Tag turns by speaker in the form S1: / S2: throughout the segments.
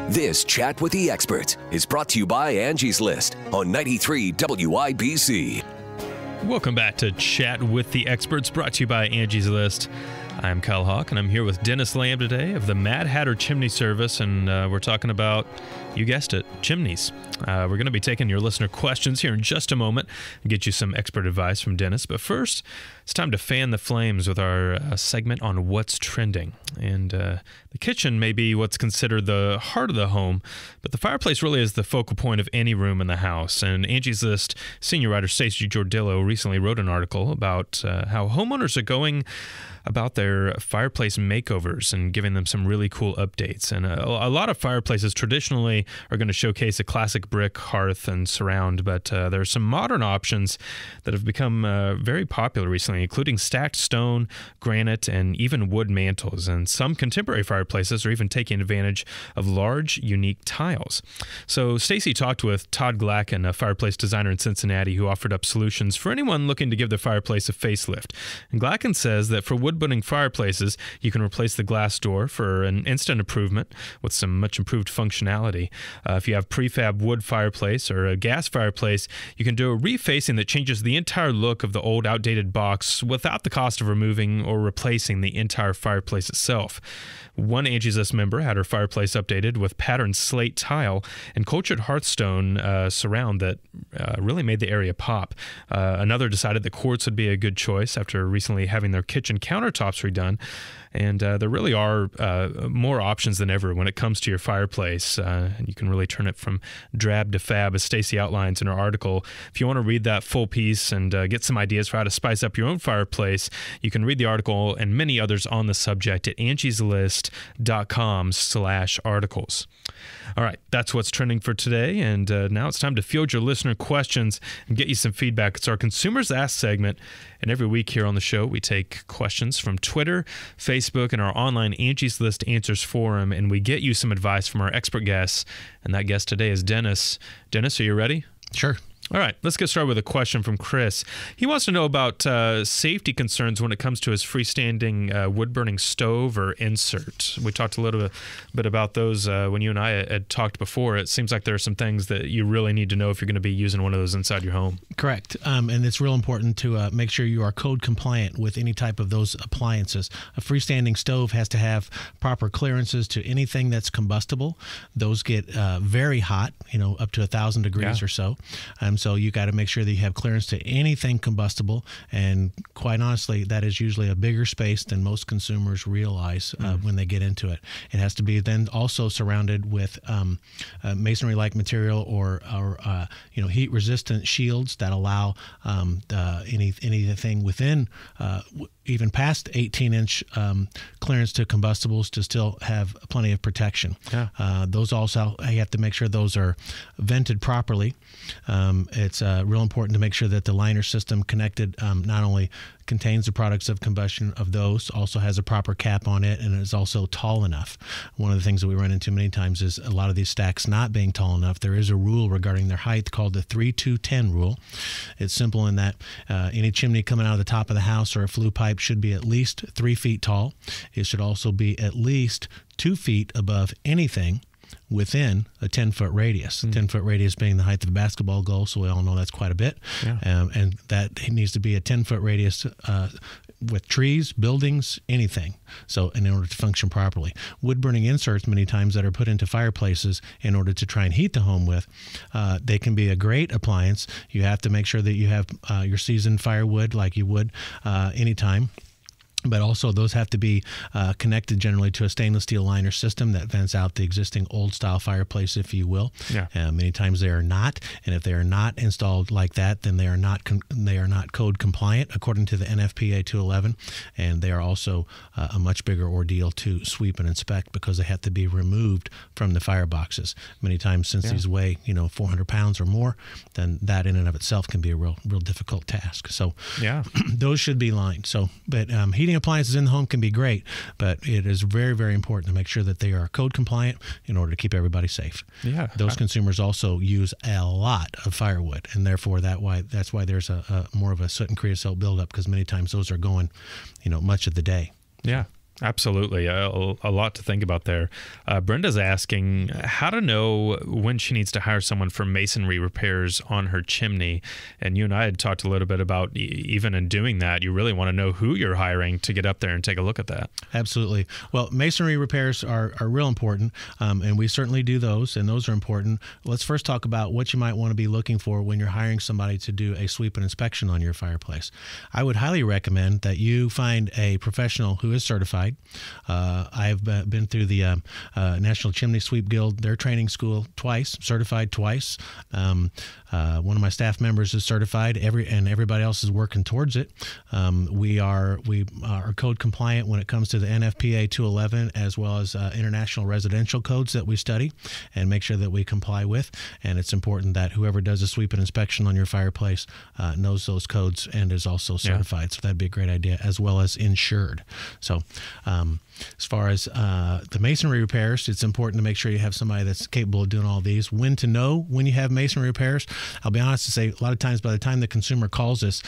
S1: This Chat with the Experts is brought to you by Angie's List on 93 WIBC.
S2: Welcome back to Chat with the Experts, brought to you by Angie's List. I'm Kyle Hawk, and I'm here with Dennis Lamb today of the Mad Hatter Chimney Service, and we're talking about, you guessed it, chimneys. We're going to be taking your listener questions here in just a moment and get you some expert advice from Dennis. But first, it's time to fan the flames with our segment on what's trending. And the kitchen may be what's considered the heart of the home, but the fireplace really is the focal point of any room in the house. And Angie's List senior writer Stacey Jordillo recently wrote an article about how homeowners are going about their fireplace makeovers and giving them some really cool updates. And a lot of fireplaces traditionally are going to showcase a classic brick hearth and surround, but there are some modern options that have become very popular recently, including stacked stone, granite, and even wood mantles. And some contemporary fireplaces are even taking advantage of large, unique tiles. So Stacey talked with Todd Glacken, a fireplace designer in Cincinnati, who offered up solutions for anyone looking to give their fireplace a facelift. And Glacken says that for wood-burning fireplaces, you can replace the glass door for an instant improvement with some much improved functionality. If you have prefab wood fireplace or a gas fireplace, you can do a refacing that changes the entire look of the old outdated box without the cost of removing or replacing the entire fireplace itself. One Angie's List member had her fireplace updated with patterned slate tile and cultured hearthstone surround that really made the area pop. Another decided that quartz would be a good choice after recently having their kitchen countertops redone. And there really are more options than ever when it comes to your fireplace. You can really turn it from drab to fab, as Stacey outlines in her article. If you want to read that full piece and get some ideas for how to spice up your own fireplace, you can read the article and many others on the subject at angieslist.com/articles. All right, that's what's trending for today. And now it's time to field your listener questions and get you some feedback. It's our Consumers Ask segment. And every week here on the show, we take questions from Twitter, Facebook, and our online Angie's List Answers forum, and we get you some advice from our expert guests. And that guest today is Dennis. Dennis, are you ready?
S3: Sure.
S2: All right, let's get started with a question from Chris. He wants to know about safety concerns when it comes to his freestanding wood-burning stove or insert. We talked a little bit about those when you and I had talked before. It seems like there are some things that you really need to know if you're going to be using one of those inside your home.
S3: Correct. And it's real important to make sure you are code compliant with any type of those appliances. A freestanding stove has to have proper clearances to anything that's combustible. Those get very hot, up to 1,000 degrees or so. So you got to make sure that you have clearance to anything combustible. And quite honestly, that is usually a bigger space than most consumers realize when they get into it. It has to be then also surrounded with masonry-like material or heat-resistant shields that allow anything within even past 18-inch clearance to combustibles to still have plenty of protection. Yeah. Those also, you have to make sure those are vented properly. It's real important to make sure that the liner system connected not only contains the products of combustion of those, also has a proper cap on it, and is also tall enough. One of the things that we run into many times is a lot of these stacks not being tall enough. There is a rule regarding their height called the 3-2-10 rule. It's simple in that any chimney coming out of the top of the house or a flue pipe should be at least 3 feet tall. It should also be at least 2 feet above anything within a 10-foot radius. 10-foot radius being the height of a basketball goal, so we all know that's quite a bit. Yeah. And that needs to be a 10-foot radius with trees, buildings, anything. So in order to function properly. Wood-burning inserts many times that are put into fireplaces in order to try and heat the home with, they can be a great appliance. You have to make sure that you have your seasoned firewood like you would anytime. But also those have to be connected generally to a stainless steel liner system that vents out the existing old style fireplace, if you will. Yeah. Many times they are not, and if they are not installed like that, then they are not code compliant according to the NFPA 211, and they are also a much bigger ordeal to sweep and inspect because they have to be removed from the fireboxes. Many times, since these weigh 400 pounds or more, then that in and of itself can be a real difficult task. So those should be lined. So, but heating appliances in the home can be great, but it is very, very important to make sure that they are code compliant in order to keep everybody safe. Yeah. Those consumers also use a lot of firewood, and therefore that's why there's a more of a soot and creosote buildup, because many times those are going, much of the day.
S2: Yeah. Absolutely. A lot to think about there. Brenda's asking how to know when she needs to hire someone for masonry repairs on her chimney. And you and I had talked a little bit about even in doing that, you really want to know who you're hiring to get up there and take a look at that. Absolutely.
S3: Well, masonry repairs are real important, and we certainly do those, and those are important. Let's first talk about what you might want to be looking for when you're hiring somebody to do a sweep and inspection on your fireplace. I would highly recommend that you find a professional who is certified. I've been through the National Chimney Sweep Guild, their training school twice, certified twice. One of my staff members is certified, and everybody else is working towards it. We are code compliant when it comes to the NFPA 211, as well as international residential codes that we study and make sure that we comply with. And it's important that whoever does a sweep and inspection on your fireplace knows those codes and is also certified. Yeah. So that'd be a great idea, as well as insured. So as far as the masonry repairs, it's important to make sure you have somebody that's capable of doing all these. When to know when you have masonry repairs, I'll be honest to say, a lot of times by the time the consumer calls us,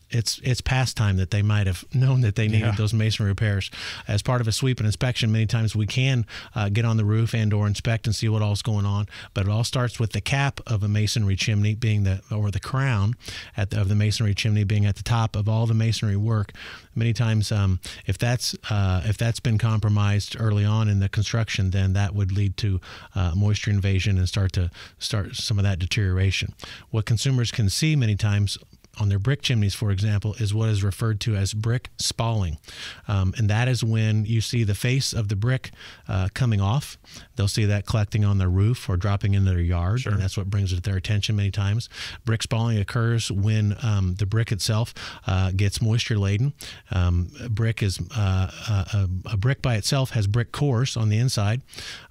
S3: it's past time that they might have known that they needed those masonry repairs. As part of a sweep and inspection, many times we can get on the roof and or inspect and see what all's going on, but it all starts with the cap of a masonry chimney being the crown of the masonry chimney being at the top of all the masonry work. Many times, if that's been compromised early on in the construction, then that would lead to moisture invasion and start some of that deterioration. What consumers can see many times on their brick chimneys, for example, is what is referred to as brick spalling. And that is when you see the face of the brick coming off. They'll see that collecting on their roof or dropping into their yard, and that's what brings it to their attention many times. Brick spalling occurs when the brick itself gets moisture laden. A brick by itself has brick cores on the inside.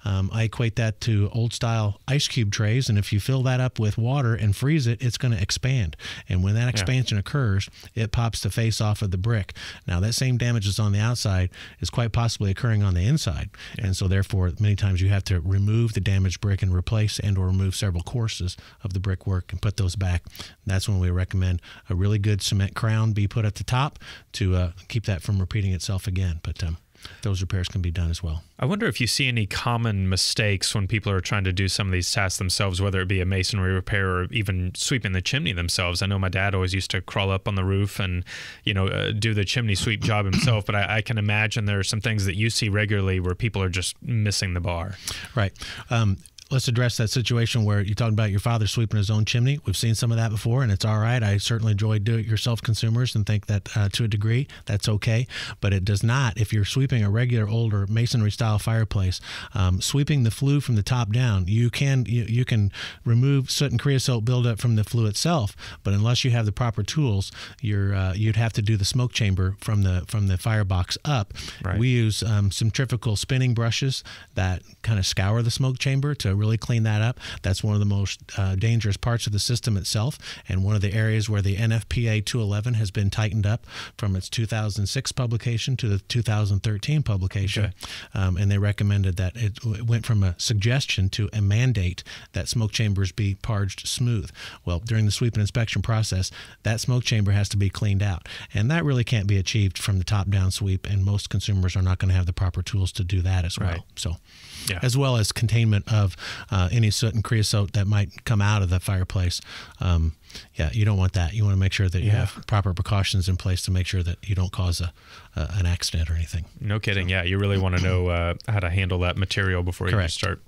S3: I equate that to old style ice cube trays, and if you fill that up with water and freeze it, it's going to expand. And when that expansion occurs, it pops the face off of the brick. Now, that same damage that's on the outside is quite possibly occurring on the inside. And so therefore, many times you have to remove the damaged brick and replace and or remove several courses of the brickwork and put those back. That's when we recommend a really good cement crown be put at the top to keep that from repeating itself again. But those repairs can be done as well.
S2: I wonder if you see any common mistakes when people are trying to do some of these tasks themselves, whether it be a masonry repair or even sweeping the chimney themselves. I know my dad always used to crawl up on the roof and, do the chimney sweep job himself, but I can imagine there are some things that you see regularly where people are just missing the bar.
S3: Right. Let's address that situation where you talked about your father sweeping his own chimney. We've seen some of that before, and it's all right. I certainly enjoy do-it-yourself consumers and think that to a degree that's okay, but it does not. If you're sweeping a regular older masonry-style fireplace, sweeping the flue from the top down, you can remove soot and creosote buildup from the flue itself, but unless you have the proper tools, you'd have to do the smoke chamber from the firebox up. Right. We use centrifugal spinning brushes that kind of scour the smoke chamber to really clean that up. That's one of the most dangerous parts of the system itself, and one of the areas where the NFPA 211 has been tightened up from its 2006 publication to the 2013 publication. Okay. And they recommended that it went from a suggestion to a mandate that smoke chambers be parged smooth. Well, during the sweep and inspection process, that smoke chamber has to be cleaned out, and that really can't be achieved from the top-down sweep, and most consumers are not going to have the proper tools to do that as well. Right. So, as well as containment of any soot and creosote that might come out of the fireplace. You don't want that. You want to make sure that you have proper precautions in place to make sure that you don't cause an accident or anything.
S2: No kidding. So, you really want to know how to handle that material before you start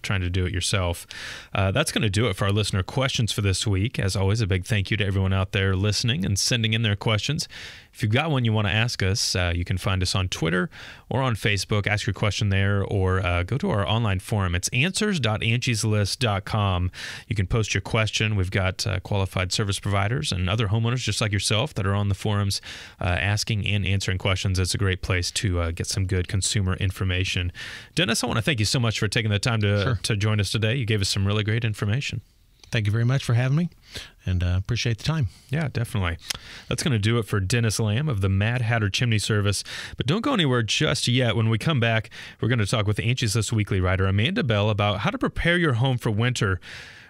S2: trying to do it yourself. That's going to do it for our listener questions for this week. As always, a big thank you to everyone out there listening and sending in their questions. If you've got one you want to ask us, you can find us on Twitter or on Facebook. Ask your question there, or go to our online forum. It's answers.angieslist.com. You can post your question. We've got qualified service providers and other homeowners just like yourself that are on the forums asking and answering questions. It's a great place to get some good consumer information. Dennis, I want to thank you so much for taking the time to join us today. You gave us some really great information.
S3: Thank you very much for having me, and appreciate the time.
S2: Yeah, definitely. That's going to do it for Dennis Lamb of the Mad Hatter Chimney Service. But don't go anywhere just yet. When we come back, we're going to talk with Angie's List Weekly writer Amanda Bell about how to prepare your home for winter.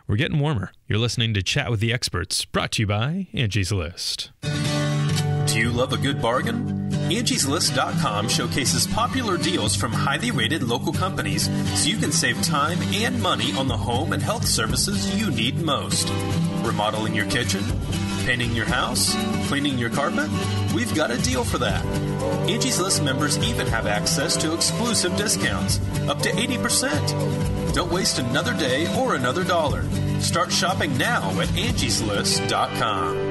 S2: We're getting warmer. You're listening to Chat with the Experts, brought to you by Angie's List.
S1: Do you love a good bargain?
S4: Angie'sList.com showcases popular deals from highly rated local companies so you can save time and money on the home and health services you need most. Remodeling your kitchen? Painting your house? Cleaning your carpet? We've got a deal for that. Angie's List members even have access to exclusive discounts, up to 80%. Don't waste another day or another dollar. Start shopping now at Angie'sList.com.